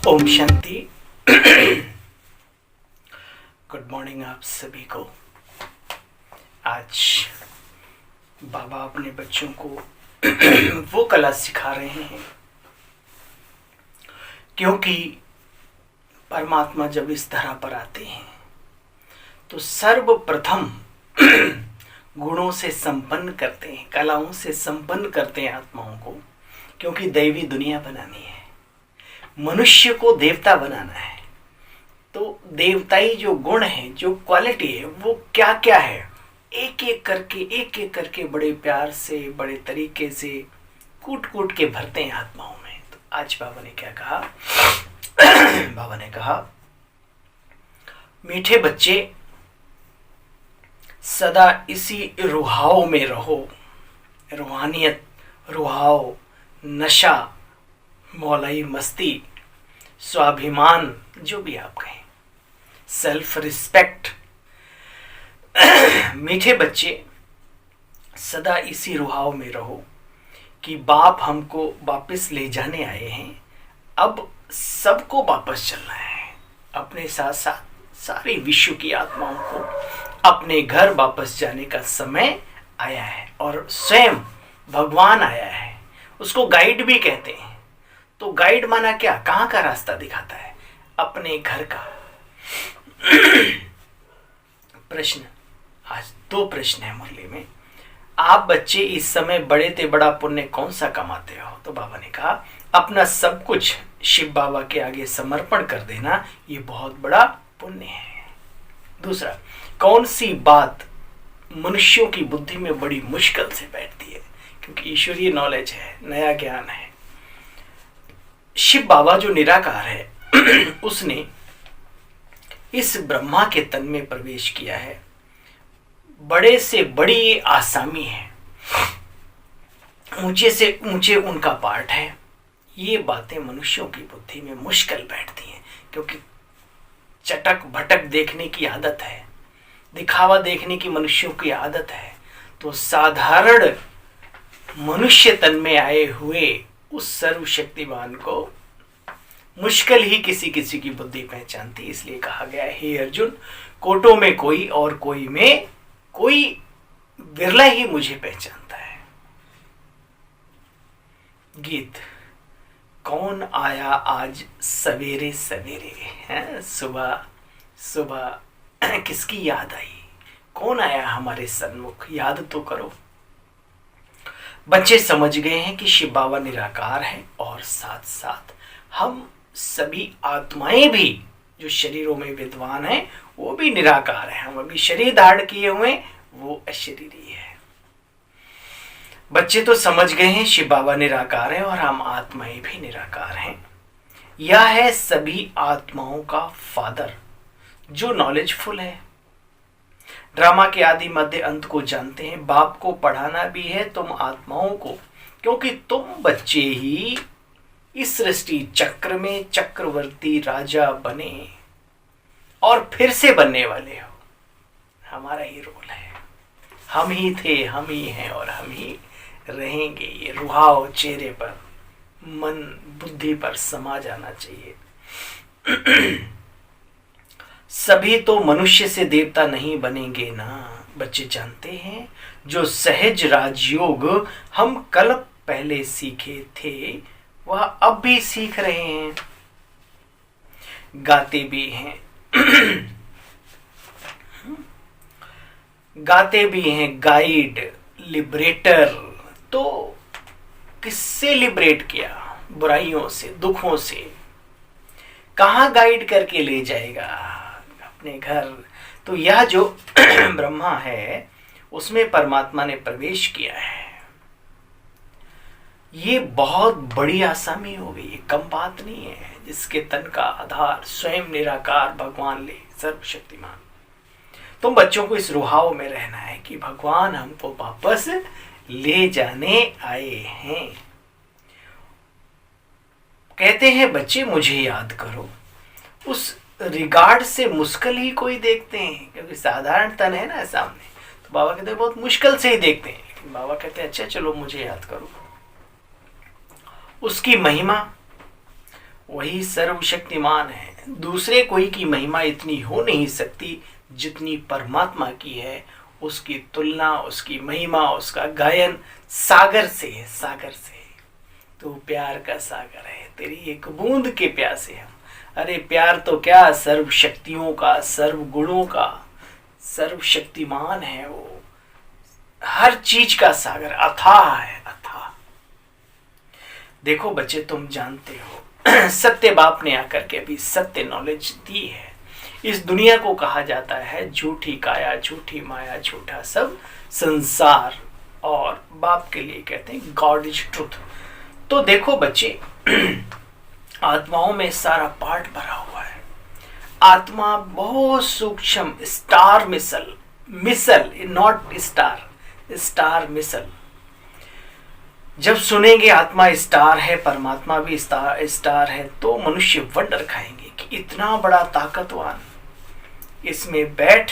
Om Shanti. Good morning आप सभी को। आज बाबा अपने बच्चों को वो कला सिखा रहे हैं, क्योंकि परमात्मा जब इस धरा पर आते हैं तो सर्वप्रथम गुणों से संपन्न करते हैं, कलाओं से संपन्न करते हैं आत्माओं को, क्योंकि दैवी दुनिया बनानी है, मनुष्य को देवता बनाना है। तो देवताई जो गुण है, जो क्वालिटी है, वो क्या क्या है, एक एक करके बड़े प्यार से, बड़े तरीके से कूट कूट के भरते हैं आत्माओं में। तो आज बाबा ने क्या कहा? बाबा ने कहा, मीठे बच्चे सदा इसी रुहाव में रहो। रूहानियत, रुहाव, नशा, मौलाई मस्ती, स्वाभिमान, जो भी आप कहें, सेल्फ रिस्पेक्ट। मीठे बच्चे सदा इसी रुहाव में रहो कि बाप हमको वापस ले जाने आए हैं। अब सबको वापस चलना है, अपने साथ साथ सारे विश्व की आत्माओं को अपने घर वापस जाने का समय आया है। और स्वयं भगवान आया है, उसको गाइड भी कहते हैं। तो गाइड माना क्या? कहाँ का रास्ता दिखाता है? अपने घर का। प्रश्न, आज 2 प्रश्न है मुरली में। आप बच्चे इस समय बड़े ते बड़ा पुण्य कौन सा कमाते हो? तो बाबा ने कहा, अपना सब कुछ शिव बाबा के आगे समर्पण कर देना, ये बहुत बड़ा पुण्य है। दूसरा, कौन सी बात मनुष्यों की बुद्धि में बड़ी मुश्किल से बैठती है? क्योंकि ईश्वरीय नॉलेज है, नया ज्ञान है। शिव बाबा जो निराकार है उसने इस ब्रह्मा के तन में प्रवेश किया है। बड़े से बड़ी आसामी है, ऊंचे से ऊंचे उनका पाठ है। ये बातें मनुष्यों की बुद्धि में मुश्किल बैठती हैं, क्योंकि चटक भटक देखने की आदत है, दिखावा देखने की मनुष्यों की आदत है। तो साधारण मनुष्य तन में आए हुए उस सर्वशक्तिमान को मुश्किल ही किसी किसी की बुद्धि पहचानती। इसलिए कहा गया है, हे अर्जुन, कोटों में कोई और कोई में कोई, विरला ही मुझे पहचानता है। गीत, कौन आया आज सवेरे सवेरे है? सुबह सुबह किसकी याद आई? कौन आया हमारे सन्मुख? याद तो करो। बच्चे समझ गए हैं कि शिव बाबा निराकार है, और साथ साथ हम सभी आत्माएं भी जो शरीरों में विद्वान हैं वो भी निराकार हैं। हम अभी शरीर धारण किए हुए, वो अशरीरी है। बच्चे तो समझ गए हैं शिव बाबा निराकार है और हम आत्माएं भी निराकार हैं। यह है सभी आत्माओं का फादर, जो नॉलेजफुल है, ड्रामा के आदि मध्य अंत को जानते हैं। बाप को पढ़ाना भी है तुम आत्माओं को, क्योंकि तुम बच्चे ही इस सृष्टि चक्र में चक्रवर्ती राजा बने और फिर से बनने वाले हो। हमारा ही रोल है, हम ही थे, हम ही हैं और हम ही रहेंगे। ये रुहाव चेहरे पर, मन बुद्धि पर समा जाना चाहिए। सभी तो मनुष्य से देवता नहीं बनेंगे ना। बच्चे जानते हैं, जो सहज राजयोग हम कल पहले सीखे थे, वह अब भी सीख रहे हैं, गाते भी हैं। गाते भी हैं, गाइड, लिबरेटर। तो किससे लिबरेट किया? बुराइयों से, दुखों से। कहाँ गाइड करके ले जाएगा? अपने घर। तो यह जो ब्रह्मा है, उसमें परमात्मा ने प्रवेश किया है। ये बहुत बड़ी आसामी हो गई, ये कम बात नहीं है। जिसके तन का आधार स्वयं निराकार भगवान ले, सर्वशक्तिमान। तुम बच्चों को इस रुहाव में रहना है कि भगवान हमको वापस ले जाने आए हैं। कहते हैं बच्चे, मुझे याद करो। उस रिगार्ड से मुश्किल ही कोई देखते हैं, क्योंकि साधारण तन है ना सामने, तो बाबा कहते हैं बहुत मुश्किल से ही देखते हैं। लेकिन बाबा कहते हैं अच्छा चलो मुझे याद करो। उसकी महिमा, वही सर्वशक्तिमान है। दूसरे कोई की महिमा इतनी हो नहीं सकती जितनी परमात्मा की है। उसकी तुलना, उसकी महिमा, उसका गायन सागर से है, सागर से। तू प्यार का सागर है, तेरी एक बूंद के प्यासे हम। अरे प्यार तो क्या, सर्व शक्तियों का, सर्व गुणों का, सर्वशक्तिमान है वो, हर चीज का सागर, अथाह है, अथाह। देखो बच्चे, तुम जानते हो सत्य बाप ने आकर के भी सत्य नॉलेज दी है। इस दुनिया को कहा जाता है झूठी काया, झूठी माया, झूठा सब संसार, और बाप के लिए कहते हैं गॉड इज ट्रुथ। तो देखो बच्चे, आत्माओं में सारा पार्ट भरा हुआ है। आत्मा बहुत सूक्ष्म, स्टार मिसल, मिसल नॉट स्टार, स्टार मिसल। जब सुनेंगे आत्मा स्टार है, परमात्मा भी स्टार है, तो मनुष्य वंडर खाएंगे कि इतना बड़ा ताकतवान इसमें बैठ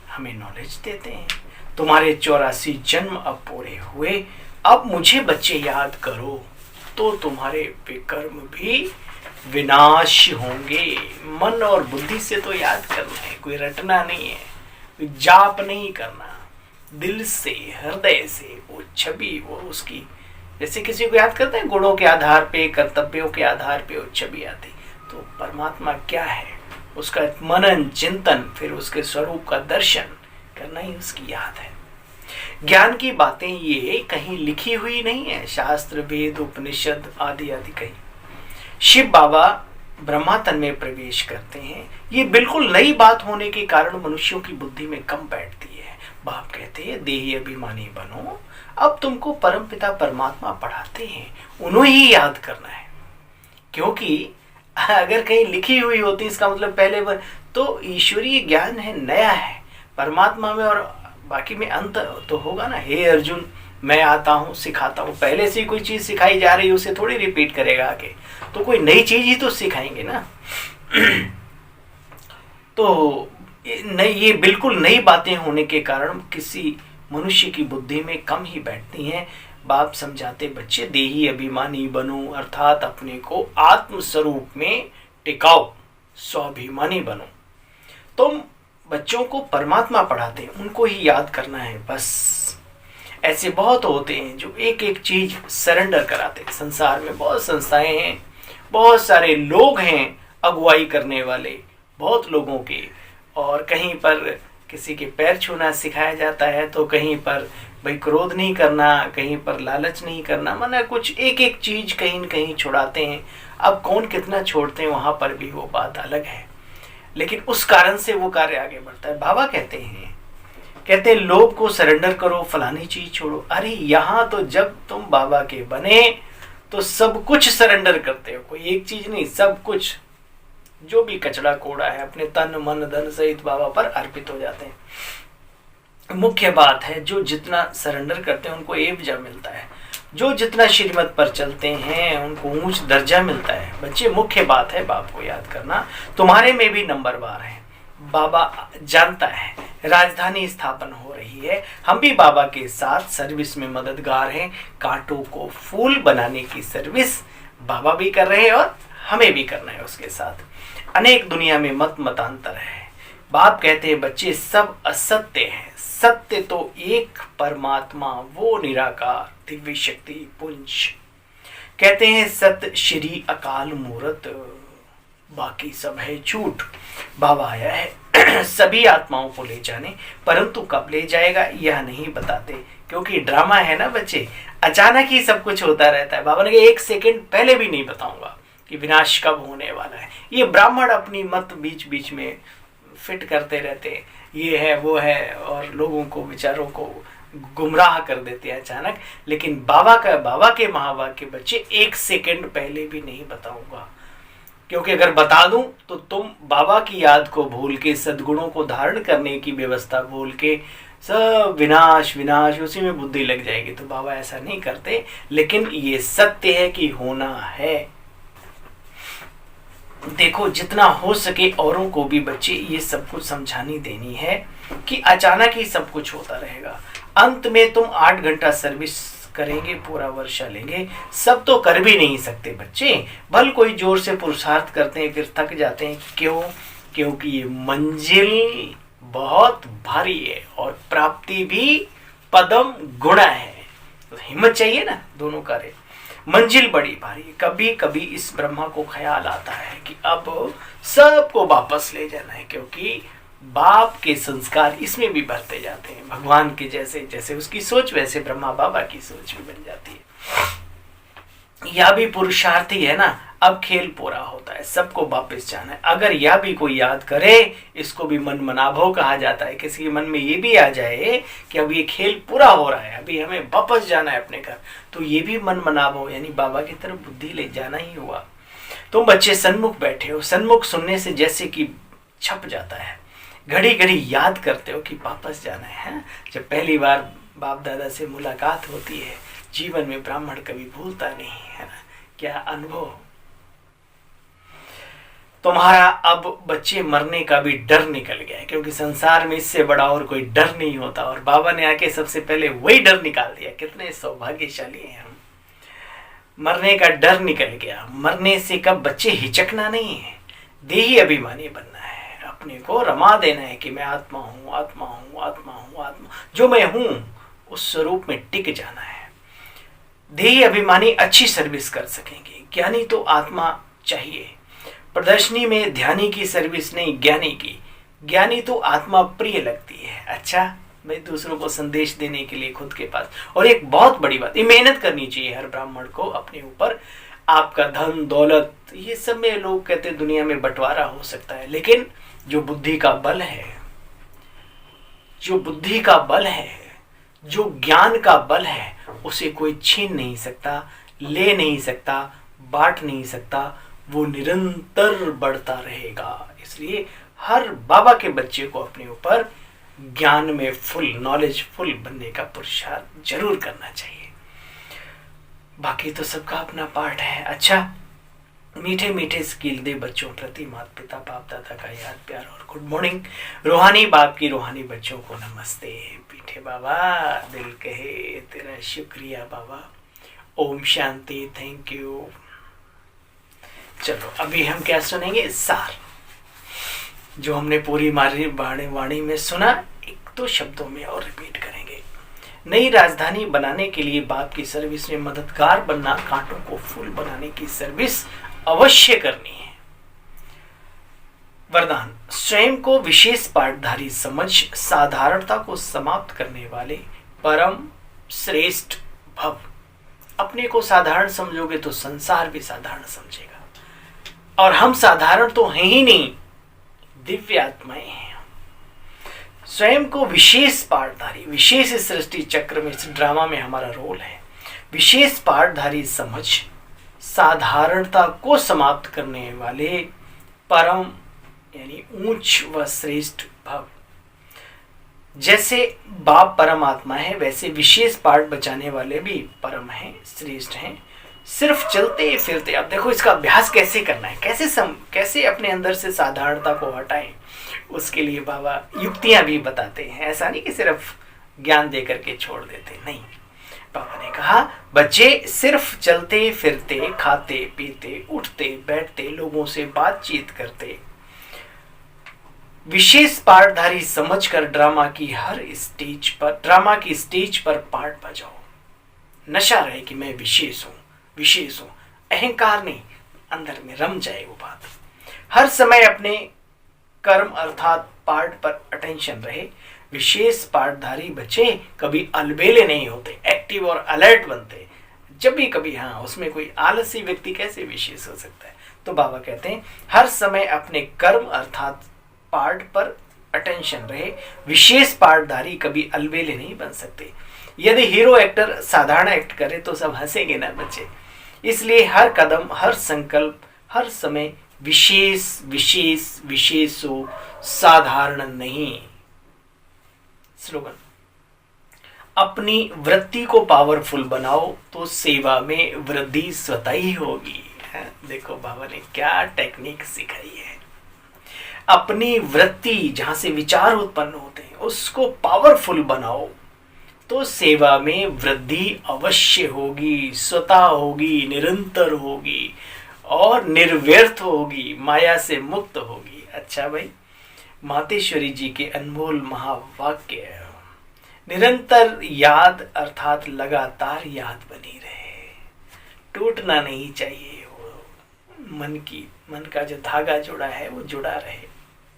हमें नॉलेज देते हैं। तुम्हारे 84 जन्म अब पूरे हुए, अब मुझे बच्चे याद करो तो तुम्हारे विकर्म भी विनाश होंगे। मन और बुद्धि से तो याद करना है, कोई रटना नहीं है, कोई जाप नहीं करना, दिल से, हृदय से वो छवि, वो उसकी, जैसे किसी को याद करते हैं गुणों के आधार पे, कर्तव्यों के आधार पे वो छवि आती। तो परमात्मा क्या है, उसका मनन चिंतन, फिर उसके स्वरूप का दर्शन करना ही उसकी याद है। ज्ञान की बातें ये कहीं लिखी हुई नहीं है, शास्त्र, वेद, उपनिषद आदि आदि कहीं। शिव बाबा ब्रह्मा तन में प्रवेश करते हैं, ये बिल्कुल नई बात होने के कारण मनुष्यों की बुद्धि में कम बैठती है। बाप कहते हैं देही अभिमानी बनो, अब तुमको परमपिता परमात्मा पढ़ाते हैं, उन्हें ही याद करना है। क्योंकि अगर कहीं लिखी हुई होती, इसका मतलब पहले तो ईश्वरीय ज्ञान है, नया है। परमात्मा में और बाकी में अंत तो होगा ना। हे अर्जुन, मैं आता हूँ, सिखाता हूँ। पहले से कोई चीज सिखाई जा रही है, उसे थोड़ी रिपीट करेगा आगे, तो कोई नई चीज ही तो सिखाएंगे ना। तो ये बिल्कुल नई बातें होने के कारण किसी मनुष्य की बुद्धि में कम ही बैठती हैं। बाप समझाते बच्चे देही अभिमानी बनो, अर्थात अपने को आत्म स्वरूप में टिकाओ, स्वाभिमानी बनो। तुम बच्चों को परमात्मा पढ़ाते हैं, उनको ही याद करना है बस। ऐसे बहुत होते हैं जो एक एक चीज सरेंडर कराते हैं। संसार में बहुत संस्थाएं हैं, बहुत सारे लोग हैं अगुवाई करने वाले, बहुत लोगों के, और कहीं पर किसी के पैर छूना सिखाया जाता है, तो कहीं पर भाई क्रोध नहीं करना, कहीं पर लालच नहीं करना, माना कुछ एक एक चीज कहीं न कहीं छुड़ाते हैं। अब कौन कितना छोड़ते हैं वहां पर भी वो बात अलग है, लेकिन उस कारण से वो कार्य आगे बढ़ता है। बाबा कहते हैं लोभ को सरेंडर करो, फलानी चीज छोड़ो। अरे यहाँ तो जब तुम बाबा के बने तो सब कुछ सरेंडर करते हो, कोई एक चीज नहीं, सब कुछ जो भी कचड़ा कोड़ा है अपने तन मन धन सहित बाबा पर अर्पित हो जाते हैं। मुख्य बात है जो जितना सरेंडर करते हैं उनको एवजा मिलता है, जो जितना श्रीमत पर चलते हैं उनको ऊंच दर्जा मिलता है। बच्चे मुख्य बात है बाप को याद करना, तुम्हारे में भी नंबरवार है। बाबा जानता है राजधानी स्थापन हो रही है, हम भी बाबा के साथ सर्विस में मददगार हैं। कांटों को फूल बनाने की सर्विस बाबा भी कर रहे हैं और हमें भी करना है उसके साथ। अनेक दुनिया में मत मतांतर है। बाप कहते हैं बच्चे सब असत्य है, सत्य तो एक परमात्मा, वो निराकार दिव्य शक्ति पुंज। कहते हैं सत्य श्री अकाल मूर्त, बाकी सब है झूठ। बाबा आया है सभी आत्माओं को ले जाने, परंतु कब ले जाएगा यह नहीं बताते, क्योंकि ड्रामा है ना बच्चे, अचानक ही सब कुछ होता रहता है। बाबा ने कहा 1 सेकंड पहले भी नहीं बताऊंगा कि विनाश कब होने वाला है। ये ब्राह्मण अपनी मत बीच बीच में फिट करते रहते हैं, ये है वो है, और लोगों को विचारों को गुमराह कर देते हैं अचानक। लेकिन बाबा के महावाक्य बच्चे 1 सेकंड पहले भी नहीं बताऊंगा, क्योंकि अगर बता दूं तो तुम बाबा की याद को भूल के, सद्गुणों को धारण करने की व्यवस्था भूल के सब विनाश विनाश उसी में बुद्धि लग जाएगी। तो बाबा ऐसा नहीं करते, लेकिन ये सत्य है कि होना है। देखो जितना हो सके औरों को भी बच्चे ये सब कुछ समझानी देनी है कि अचानक ही सब कुछ होता रहेगा। अंत में तुम 8 घंटा सर्विस करेंगे, पूरा वर्षा लेंगे। सब तो कर भी नहीं सकते बच्चे, भल कोई जोर से पुरुषार्थ करते हैं फिर थक जाते हैं। क्यों? क्योंकि ये मंजिल बहुत भारी है और प्राप्ति भी पदम गुणा है। तो हिम्मत चाहिए ना दोनों करे। मंजिल बड़ी भारी है। कभी कभी इस ब्रह्मा को ख्याल आता है कि अब सबको वापस ले जाना है, क्योंकि बाप के संस्कार इसमें भी बढ़ते जाते हैं। भगवान के जैसे जैसे उसकी सोच वैसे ब्रह्मा बाबा की सोच भी बन जाती है। यह भी पुरुषार्थी है ना। अब खेल पूरा होता है, सबको वापस जाना है। अगर यह भी कोई याद करे, इसको भी मन मनाभव कहा जाता है। किसी के मन में ये भी आ जाए कि अब ये खेल पूरा हो रहा है, अभी हमें वापस जाना है अपने घर, तो ये भी मन मनाभव यानी बाबा की तरफ बुद्धि ले जाना ही हुआ। तुम बच्चे सन्मुख बैठे हो, सन्मुख सुनने से जैसे कि छप जाता है। घड़ी घड़ी याद करते हो कि वापस जाना है। जब पहली बार बाप दादा से मुलाकात होती है, जीवन में ब्राह्मण कभी भूलता नहीं है ना। क्या अनुभव। तुम्हारा अब बच्चे मरने का भी डर निकल गया है, क्योंकि संसार में इससे बड़ा और कोई डर नहीं होता, और बाबा ने आके सबसे पहले वही डर निकाल दिया। कितने सौभाग्यशाली हैं हम। मरने का डर निकल गया। मरने से कब बच्चे हिचकना नहीं है, देही अभिमानी बनना है, अपने को रमा देना है कि मैं आत्मा हूं, आत्मा हूं, आत्मा हूं, आत्मा जो मैं हूं उस स्वरूप में टिक जाना है। देही अभिमानी अच्छी सर्विस कर सकेंगे। ज्ञानी तो आत्मा चाहिए। प्रदर्शनी में ध्यानी की सर्विस नहीं, ज्ञानी की। ज्ञानी तो आत्मा प्रिय लगती है। अच्छा, मैं दूसरों को संदेश देने के लिए खुद के पास। और एक बहुत बड़ी बात, ये मेहनत करनी चाहिए हर ब्राह्मण को अपने ऊपर। आपका धन दौलत ये सब में लोग कहते हैं दुनिया में बंटवारा हो सकता है, लेकिन जो बुद्धि का बल है, जो बुद्धि का बल है, जो ज्ञान का बल है, उसे कोई छीन नहीं सकता, ले नहीं सकता, बांट नहीं सकता। वो निरंतर बढ़ता रहेगा। इसलिए हर बाबा के बच्चे को अपने ऊपर ज्ञान में फुल, नॉलेज फुल बनने का पुरुषार्थ जरूर करना चाहिए। बाकी तो सबका अपना पार्ट है। अच्छा, मीठे मीठे स्किल दे बच्चों प्रति माता पिता बाप दादा का याद प्यार और गुड मॉर्निंग। रूहानी बाप की रूहानी बच्चों को नमस्ते। पीठे बाबा दिल कहे तेरा शुक्रिया बाबा। Om Shanti, thank you. चलो अभी हम क्या सुनेंगे, सार जो हमने पूरी मारी वाणी में सुना, एक दो शब्दों में और रिपीट करेंगे। नई राजधानी बनाने के लिए बाप की सर्विस में मददगार बनना, कांटों को फूल बनाने की सर्विस अवश्य करनी है। वरदान, स्वयं को विशेष पाठधारी समझ साधारणता को समाप्त करने वाले परम श्रेष्ठ भव। अपने को साधारण समझोगे तो संसार भी साधारण समझेगा, और हम साधारण तो हैं ही नहीं, दिव्य आत्माएं हैं। स्वयं को विशेष पाठधारी, विशेष सृष्टि चक्र में, इस ड्रामा में हमारा रोल है। विशेष पाठधारी समझ साधारणता को समाप्त करने वाले परम यानी ऊंच व श्रेष्ठ भव। जैसे बाप परमात्मा है, वैसे विशेष पाठ बचाने वाले भी परम हैं, श्रेष्ठ हैं। सिर्फ चलते फिरते, अब देखो इसका अभ्यास कैसे करना है, कैसे अपने अंदर से साधारणता को हटाएं, उसके लिए बाबा युक्तियां भी बताते हैं। ऐसा नहीं कि सिर्फ ज्ञान दे करके छोड़ देते, नहीं। बाबा ने कहा बच्चे सिर्फ चलते फिरते, खाते पीते, उठते बैठते, लोगों से बातचीत करते, विशेष पाठधारी समझकर ड्रामा की स्टेज पर पार्ट बजाओ। नशा रहे कि मैं विशेष हूं, अहंकार नहीं, अंदर में रम जाए वो बात। हर समय अपने कर्म अर्थात पार्ट पर अटेंशन रहे। विशेष पाठधारी बच्चे कभी अलबेले नहीं होते, एक्टिव और अलर्ट बनते। जब भी कभी हाँ, उसमें कोई आलसी व्यक्ति कैसे विशेष हो सकता है। तो बाबा कहते हैं हर समय अपने कर्म अर्थात पार्ट पर अटेंशन रहे। विशेष पाठधारी कभी अलबेले नहीं बन सकते। यदि हीरो एक्टर साधारण एक्ट करे तो सब हंसेंगे ना बच्चे। इसलिए हर कदम, हर संकल्प, हर समय विशेष विशेष विशेष हो, साधारण नहीं। स्लोगन, अपनी वृत्ति को पावरफुल बनाओ तो सेवा में वृद्धि स्वतः ही होगी। देखो बाबा ने क्या टेक्निक सिखाई है। अपनी वृत्ति, जहां से विचार उत्पन्न होते हैं, उसको पावरफुल बनाओ, तो सेवा में वृद्धि अवश्य होगी, स्वतः होगी, निरंतर होगी और निर्व्यर्थ होगी, माया से मुक्त होगी। अच्छा भाई, मातेश्वरी जी के अनमोल महावाक्य है, निरंतर याद अर्थात लगातार याद बनी रहे, टूटना नहीं चाहिए। वो मन का जो धागा जुड़ा है वो जुड़ा रहे,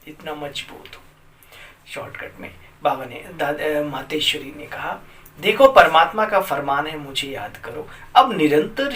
इतना मजबूत हो। शॉर्टकट में बाबा ने मातेश्वरी ने कहा, देखो परमात्मा का फरमान है मुझे याद करो। अब निरंतर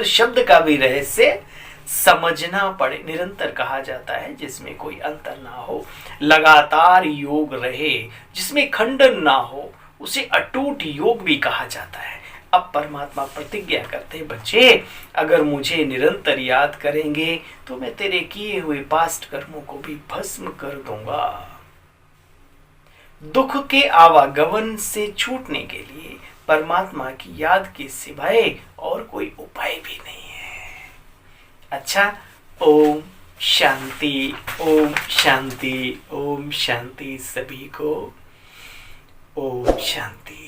शब्द का भी रहस्य समझना पड़े। निरंतर कहा जाता है जिसमें कोई अंतर ना हो, लगातार योग रहे, जिसमें खंडन ना हो, उसे अटूट योग भी कहा जाता है। अब परमात्मा प्रतिज्ञा करते हैं, बच्चे अगर मुझे निरंतर याद करेंगे तो मैं तेरे किए हुए पास्ट कर्मों को भी भस्म कर दूंगा। दुख के आवागमन से छूटने के लिए परमात्मा की याद के सिवाय और कोई उपाय भी नहीं है। अच्छा, ओम शांति, ओम शांति, ओम शांति सभी को। ओम शांति।